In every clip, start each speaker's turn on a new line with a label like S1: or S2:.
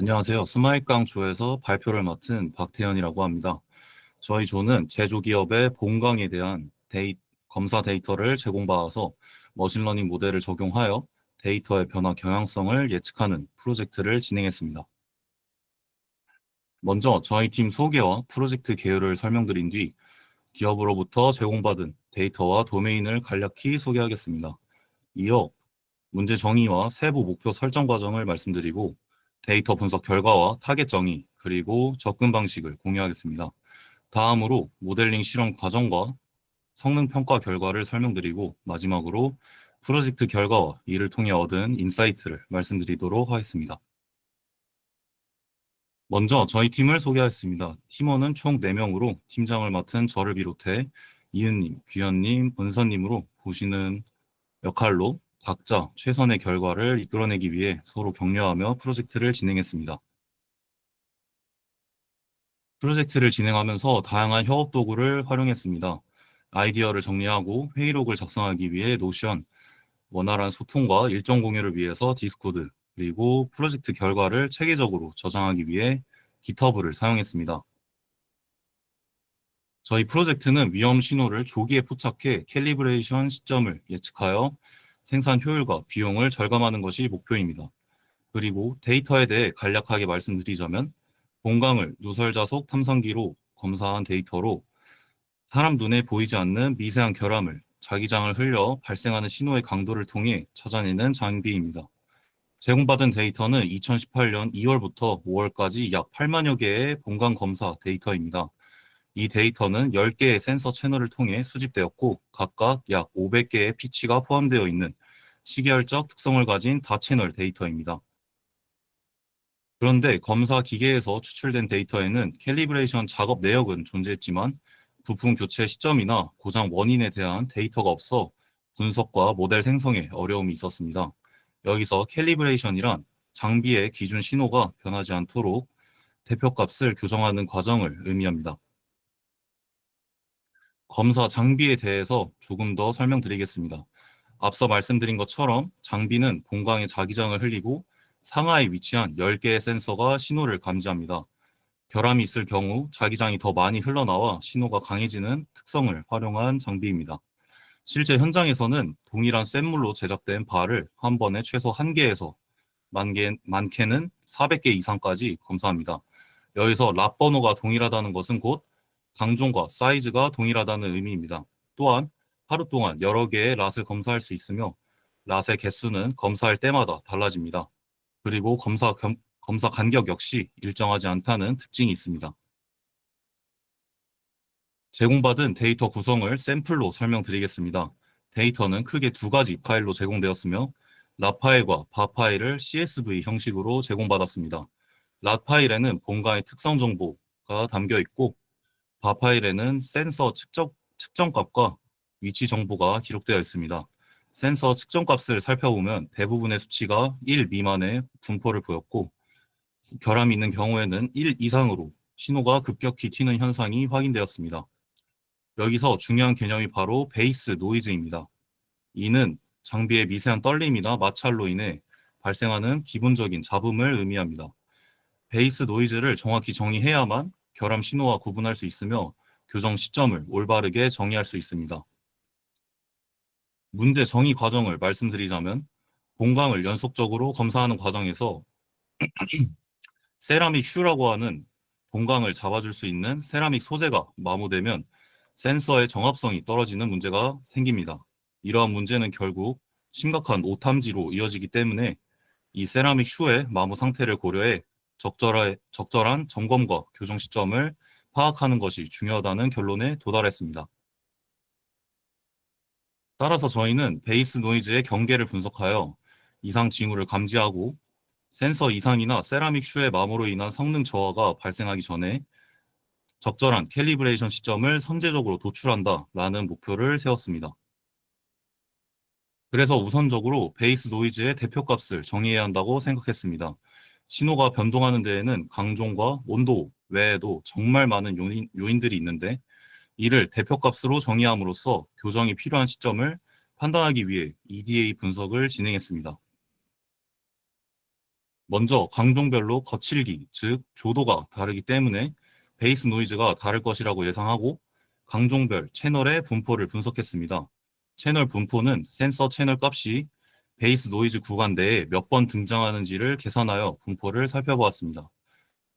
S1: 안녕하세요. 스마일강 조에서 발표를 맡은 박태현이라고 합니다. 저희 조는 제조기업의 본강에 대한 검사 데이터를 제공받아서 머신러닝 모델을 적용하여 데이터의 변화 경향성을 예측하는 프로젝트를 진행했습니다. 먼저 저희 팀 소개와 프로젝트 개요를 설명드린 뒤 기업으로부터 제공받은 데이터와 도메인을 간략히 소개하겠습니다. 이어 문제 정의와 세부 목표 설정 과정을 말씀드리고 데이터 분석 결과와 타겟 정의, 그리고 접근 방식을 공유하겠습니다. 다음으로 모델링 실험 과정과 성능 평가 결과를 설명드리고 마지막으로 프로젝트 결과와 이를 통해 얻은 인사이트를 말씀드리도록 하겠습니다. 먼저 저희 팀을 소개하겠습니다. 팀원은 총 4명으로 팀장을 맡은 저를 비롯해 이은님, 귀현님, 본선님으로 보시는 역할로 각자 최선의 결과를 이끌어내기 위해 서로 격려하며 프로젝트를 진행했습니다. 프로젝트를 진행하면서 다양한 협업 도구를 활용했습니다. 아이디어를 정리하고 회의록을 작성하기 위해 노션, 원활한 소통과 일정 공유를 위해서 디스코드, 그리고 프로젝트 결과를 체계적으로 저장하기 위해 깃허브를 사용했습니다. 저희 프로젝트는 위험 신호를 조기에 포착해 캘리브레이션 시점을 예측하여 생산 효율과 비용을 절감하는 것이 목표입니다. 그리고 데이터에 대해 간략하게 말씀드리자면 본강을 누설자속 탐성기로 검사한 데이터로 사람 눈에 보이지 않는 미세한 결함을 자기장을 흘려 발생하는 신호의 강도를 통해 찾아내는 장비입니다. 제공받은 데이터는 2018년 2월부터 5월까지 약 8만여 개의 본강 검사 데이터입니다. 이 데이터는 10개의 센서 채널을 통해 수집되었고 각각 약 500개의 피치가 포함되어 있는 시계열적 특성을 가진 다채널 데이터입니다. 그런데 검사 기계에서 추출된 데이터에는 캘리브레이션 작업 내역은 존재했지만 부품 교체 시점이나 고장 원인에 대한 데이터가 없어 분석과 모델 생성에 어려움이 있었습니다. 여기서 캘리브레이션이란 장비의 기준 신호가 변하지 않도록 대표값을 교정하는 과정을 의미합니다. 검사 장비에 대해서 조금 더 설명드리겠습니다. 앞서 말씀드린 것처럼 장비는 본광에 자기장을 흘리고 상하에 위치한 10개의 센서가 신호를 감지합니다. 결함이 있을 경우 자기장이 더 많이 흘러나와 신호가 강해지는 특성을 활용한 장비입니다. 실제 현장에서는 동일한 샘물로 제작된 발을 한 번에 최소 1개에서 많게는 400개 이상까지 검사합니다. 여기서 랍 번호가 동일하다는 것은 곧 강종과 사이즈가 동일하다는 의미입니다. 또한 하루 동안 여러 개의 랏을 검사할 수 있으며 랏의 개수는 검사할 때마다 달라집니다. 그리고 검사 간격 역시 일정하지 않다는 특징이 있습니다. 제공받은 데이터 구성을 샘플로 설명드리겠습니다. 데이터는 크게 두 가지 파일로 제공되었으며 랍 파일과 바 파일을 CSV 형식으로 제공받았습니다. 랍 파일에는 본가의 특성 정보가 담겨 있고 바 파일에는 센서 측정값과 위치 정보가 기록되어 있습니다. 센서 측정값을 살펴보면 대부분의 수치가 1 미만의 분포를 보였고 결함이 있는 경우에는 1 이상으로 신호가 급격히 튀는 현상이 확인되었습니다. 여기서 중요한 개념이 바로 베이스 노이즈입니다. 이는 장비의 미세한 떨림이나 마찰로 인해 발생하는 기본적인 잡음을 의미합니다. 베이스 노이즈를 정확히 정의해야만 결함 신호와 구분할 수 있으며 교정 시점을 올바르게 정의할 수 있습니다. 문제 정의 과정을 말씀드리자면 본강을 연속적으로 검사하는 과정에서 세라믹 슈라고 하는 본강을 잡아줄 수 있는 세라믹 소재가 마모되면 센서의 정합성이 떨어지는 문제가 생깁니다. 이러한 문제는 결국 심각한 오탐지로 이어지기 때문에 이 세라믹 슈의 마모 상태를 고려해 적절한 점검과 교정 시점을 파악하는 것이 중요하다는 결론에 도달했습니다. 따라서 저희는 베이스 노이즈의 경계를 분석하여 이상 징후를 감지하고 센서 이상이나 세라믹 슈의 마모로 인한 성능 저하가 발생하기 전에 적절한 캘리브레이션 시점을 선제적으로 도출한다라는 목표를 세웠습니다. 그래서 우선적으로 베이스 노이즈의 대표값을 정의해야 한다고 생각했습니다. 신호가 변동하는 데에는 강종과 온도 외에도 정말 많은 요인들이 있는데 이를 대표값으로 정의함으로써 교정이 필요한 시점을 판단하기 위해 EDA 분석을 진행했습니다. 먼저 강종별로 거칠기, 즉 조도가 다르기 때문에 베이스 노이즈가 다를 것이라고 예상하고 강종별 채널의 분포를 분석했습니다. 채널 분포는 센서 채널 값이 베이스 노이즈 구간 내에 몇 번 등장하는지를 계산하여 분포를 살펴보았습니다.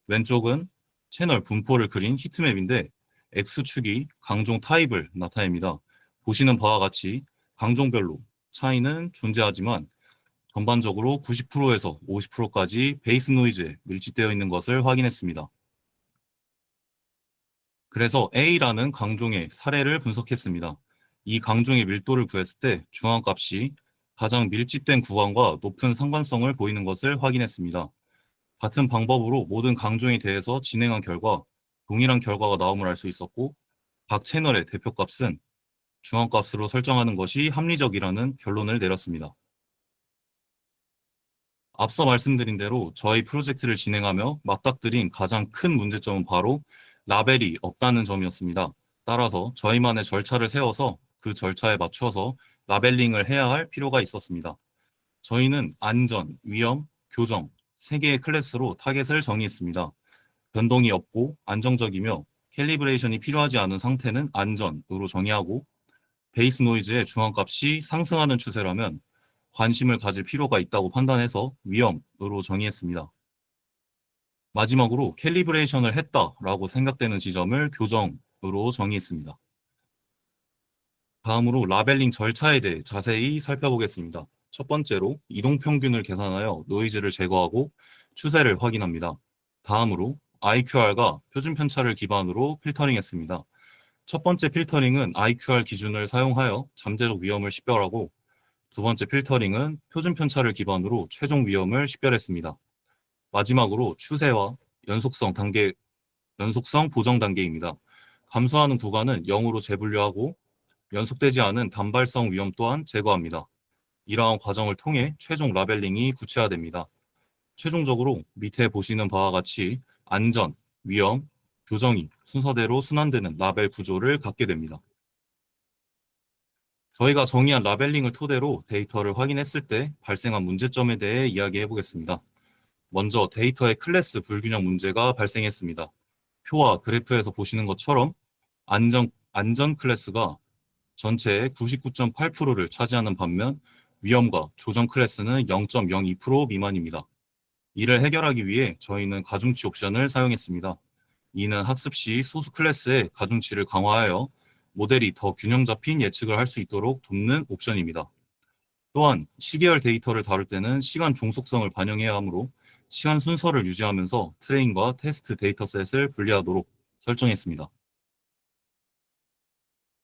S1: 왼쪽은 채널 분포를 그린 히트맵인데 X축이 강종 타입을 나타냅니다. 보시는 바와 같이 강종별로 차이는 존재하지만 전반적으로 90%에서 50%까지 베이스 노이즈에 밀집되어 있는 것을 확인했습니다. 그래서 A라는 강종의 사례를 분석했습니다. 이 강종의 밀도를 구했을 때 중앙값이 가장 밀집된 구간과 높은 상관성을 보이는 것을 확인했습니다. 같은 방법으로 모든 강종에 대해서 진행한 결과 동일한 결과가 나옴을 알 수 있었고 각 채널의 대표값은 중앙값으로 설정하는 것이 합리적이라는 결론을 내렸습니다. 앞서 말씀드린 대로 저희 프로젝트를 진행하며 맞닥뜨린 가장 큰 문제점은 바로 라벨이 없다는 점이었습니다. 따라서 저희만의 절차를 세워서 그 절차에 맞춰서 라벨링을 해야 할 필요가 있었습니다. 저희는 안전, 위험, 교정, 3개의 클래스로 타겟을 정의했습니다. 변동이 없고 안정적이며 캘리브레이션이 필요하지 않은 상태는 안전으로 정의하고 베이스 노이즈의 중앙값이 상승하는 추세라면 관심을 가질 필요가 있다고 판단해서 위험으로 정의했습니다. 마지막으로 캘리브레이션을 했다라고 생각되는 지점을 교정으로 정의했습니다. 다음으로 라벨링 절차에 대해 자세히 살펴보겠습니다. 첫 번째로 이동평균을 계산하여 노이즈를 제거하고 추세를 확인합니다. 다음으로 IQR과 표준 편차를 기반으로 필터링했습니다. 첫 번째 필터링은 IQR 기준을 사용하여 잠재적 위험을 식별하고 두 번째 필터링은 표준 편차를 기반으로 최종 위험을 식별했습니다. 마지막으로 추세와 연속성 보정 단계입니다. 감소하는 구간은 0으로 재분류하고 연속되지 않은 단발성 위험 또한 제거합니다. 이러한 과정을 통해 최종 라벨링이 구체화됩니다. 최종적으로 밑에 보시는 바와 같이 안전, 위험, 교정이 순서대로 순환되는 라벨 구조를 갖게 됩니다. 저희가 정의한 라벨링을 토대로 데이터를 확인했을 때 발생한 문제점에 대해 이야기해 보겠습니다. 먼저 데이터의 클래스 불균형 문제가 발생했습니다. 표와 그래프에서 보시는 것처럼 안전 클래스가 전체의 99.8%를 차지하는 반면 위험과 조정 클래스는 0.02% 미만입니다. 이를 해결하기 위해 저희는 가중치 옵션을 사용했습니다. 이는 학습 시 소수 클래스의 가중치를 강화하여 모델이 더 균형 잡힌 예측을 할 수 있도록 돕는 옵션입니다. 또한 시계열 데이터를 다룰 때는 시간 종속성을 반영해야 하므로 시간 순서를 유지하면서 트레인과 테스트 데이터셋을 분리하도록 설정했습니다.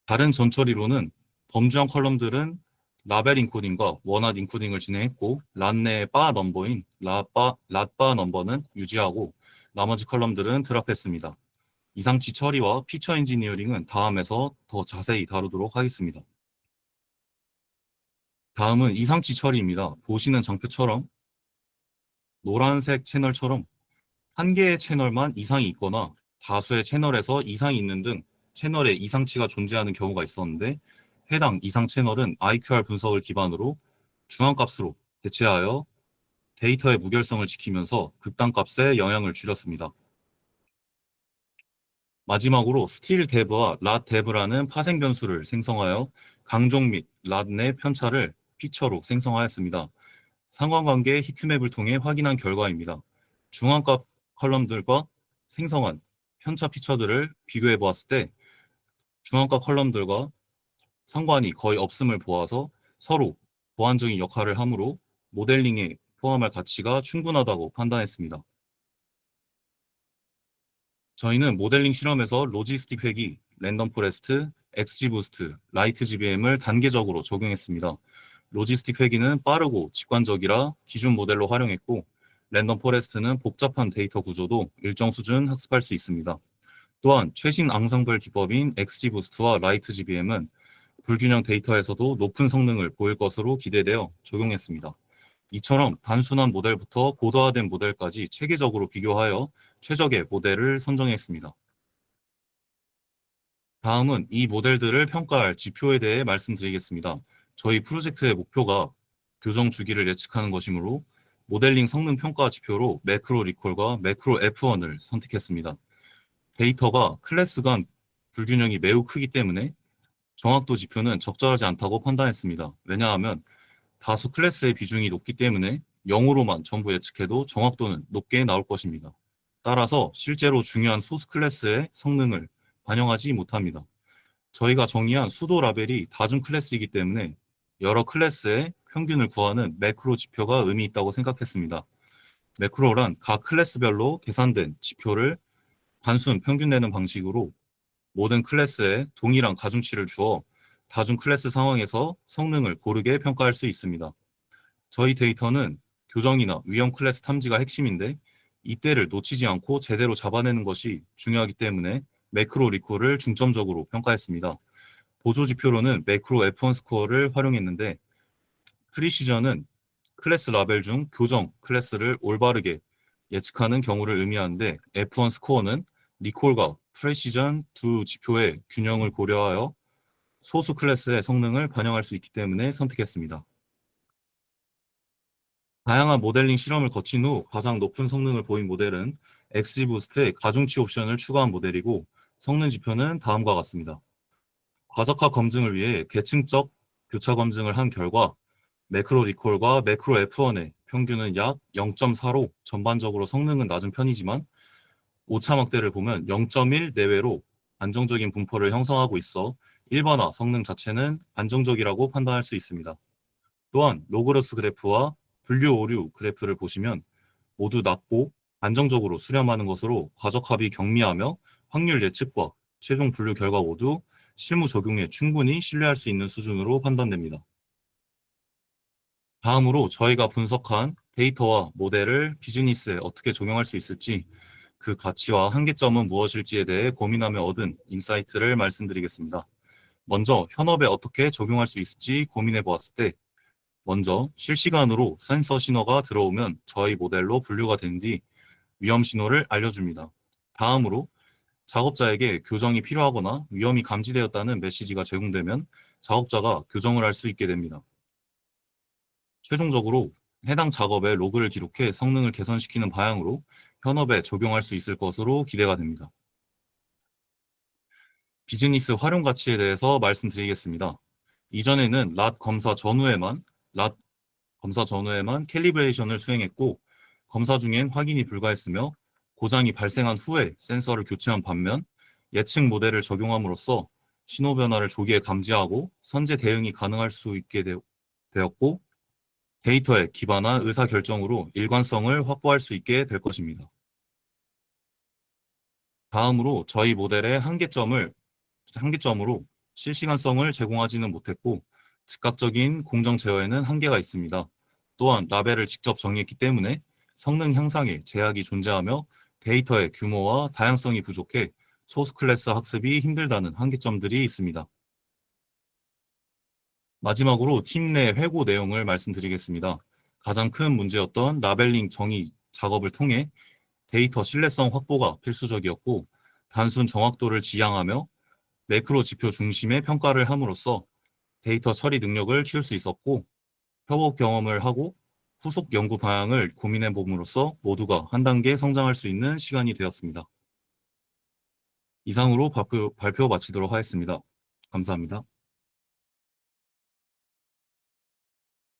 S1: 다른 전처리로는 범주형 컬럼들은 라벨 인코딩과 원핫 인코딩을 진행했고 란 내의 바 넘버인 랏바 넘버는 유지하고 나머지 컬럼들은 드랍했습니다. 이상치 처리와 피처 엔지니어링은 다음에서 더 자세히 다루도록 하겠습니다. 다음은 이상치 처리입니다. 보시는 장표처럼 노란색 채널처럼 한 개의 채널만 이상이 있거나 다수의 채널에서 이상이 있는 등 채널에 이상치가 존재하는 경우가 있었는데 해당 이상 채널은 IQR 분석을 기반으로 중앙값으로 대체하여 데이터의 무결성을 지키면서 극단값에 영향을 줄였습니다. 마지막으로 스틸 데브와 랏 데브라는 파생 변수를 생성하여 강종 및 랏 내 편차를 피처로 생성하였습니다. 상관관계 히트맵을 통해 확인한 결과입니다. 중앙값 컬럼들과 생성한 편차 피처들을 비교해 보았을 때 중앙값 컬럼들과 상관이 거의 없음을 보아서 서로 보완적인 역할을 하므로 모델링에 포함할 가치가 충분하다고 판단했습니다. 저희는 모델링 실험에서 로지스틱 회귀, 랜덤 포레스트, XGBoost, 라이트 GBM을 단계적으로 적용했습니다. 로지스틱 회귀는 빠르고 직관적이라 기준 모델로 활용했고 랜덤 포레스트는 복잡한 데이터 구조도 일정 수준 학습할 수 있습니다. 또한 최신 앙상블 기법인 XGBoost와 라이트 GBM은 불균형 데이터에서도 높은 성능을 보일 것으로 기대되어 적용했습니다. 이처럼 단순한 모델부터 고도화된 모델까지 체계적으로 비교하여 최적의 모델을 선정했습니다. 다음은 이 모델들을 평가할 지표에 대해 말씀드리겠습니다. 저희 프로젝트의 목표가 교정 주기를 예측하는 것이므로 모델링 성능 평가 지표로 매크로 리콜과 매크로 F1을 선택했습니다. 데이터가 클래스 간 불균형이 매우 크기 때문에 정확도 지표는 적절하지 않다고 판단했습니다. 왜냐하면 다수 클래스의 비중이 높기 때문에 0으로만 전부 예측해도 정확도는 높게 나올 것입니다. 따라서 실제로 중요한 소스 클래스의 성능을 반영하지 못합니다. 저희가 정의한 수도 라벨이 다중 클래스이기 때문에 여러 클래스의 평균을 구하는 매크로 지표가 의미 있다고 생각했습니다. 매크로란 각 클래스별로 계산된 지표를 단순 평균 내는 방식으로 모든 클래스에 동일한 가중치를 주어 다중 클래스 상황에서 성능을 고르게 평가할 수 있습니다. 저희 데이터는 교정이나 위험 클래스 탐지가 핵심인데 이때를 놓치지 않고 제대로 잡아내는 것이 중요하기 때문에 매크로 리콜을 중점적으로 평가했습니다. 보조 지표로는 매크로 F1 스코어를 활용했는데 프리시전은 클래스 라벨 중 교정 클래스를 올바르게 예측하는 경우를 의미하는데 F1 스코어는 리콜과 프리시전 두 지표의 균형을 고려하여 소수 클래스의 성능을 반영할 수 있기 때문에 선택했습니다. 다양한 모델링 실험을 거친 후 가장 높은 성능을 보인 모델은 XGBoost의 가중치 옵션을 추가한 모델이고 성능 지표는 다음과 같습니다. 과적화 검증을 위해 계층적 교차 검증을 한 결과 매크로 리콜과 매크로 F1의 평균은 약 0.4로 전반적으로 성능은 낮은 편이지만 오차막대를 보면 0.1 내외로 안정적인 분포를 형성하고 있어 일반화 성능 자체는 안정적이라고 판단할 수 있습니다. 또한 로그러스 그래프와 분류 오류 그래프를 보시면 모두 낮고 안정적으로 수렴하는 것으로 과적합이 경미하며 확률 예측과 최종 분류 결과 모두 실무 적용에 충분히 신뢰할 수 있는 수준으로 판단됩니다. 다음으로 저희가 분석한 데이터와 모델을 비즈니스에 어떻게 적용할 수 있을지 그 가치와 한계점은 무엇일지에 대해 고민하며 얻은 인사이트를 말씀드리겠습니다. 먼저 현업에 어떻게 적용할 수 있을지 고민해 보았을 때 먼저 실시간으로 센서 신호가 들어오면 저희 모델로 분류가 된 뒤 위험 신호를 알려줍니다. 다음으로 작업자에게 교정이 필요하거나 위험이 감지되었다는 메시지가 제공되면 작업자가 교정을 할 수 있게 됩니다. 최종적으로 해당 작업의 로그를 기록해 성능을 개선시키는 방향으로 현업에 적용할 수 있을 것으로 기대가 됩니다. 비즈니스 활용 가치에 대해서 말씀드리겠습니다. 이전에는 랏 검사 전후에만 캘리브레이션을 수행했고 검사 중엔 확인이 불가했으며 고장이 발생한 후에 센서를 교체한 반면 예측 모델을 적용함으로써 신호 변화를 조기에 감지하고 선제 대응이 가능할 수 있게 되었고 데이터에 기반한 의사결정으로 일관성을 확보할 수 있게 될 것입니다. 다음으로 저희 모델의 한계점으로 실시간성을 제공하지는 못했고 즉각적인 공정 제어에는 한계가 있습니다. 또한 라벨을 직접 정의했기 때문에 성능 향상에 제약이 존재하며 데이터의 규모와 다양성이 부족해 소스 클래스 학습이 힘들다는 한계점들이 있습니다. 마지막으로 팀 내 회고 내용을 말씀드리겠습니다. 가장 큰 문제였던 라벨링 정의 작업을 통해 데이터 신뢰성 확보가 필수적이었고 단순 정확도를 지향하며 매크로 지표 중심의 평가를 함으로써 데이터 처리 능력을 키울 수 있었고 협업 경험을 하고 후속 연구 방향을 고민해 봄으로써 모두가 한 단계 성장할 수 있는 시간이 되었습니다. 이상으로 발표 마치도록 하겠습니다. 감사합니다.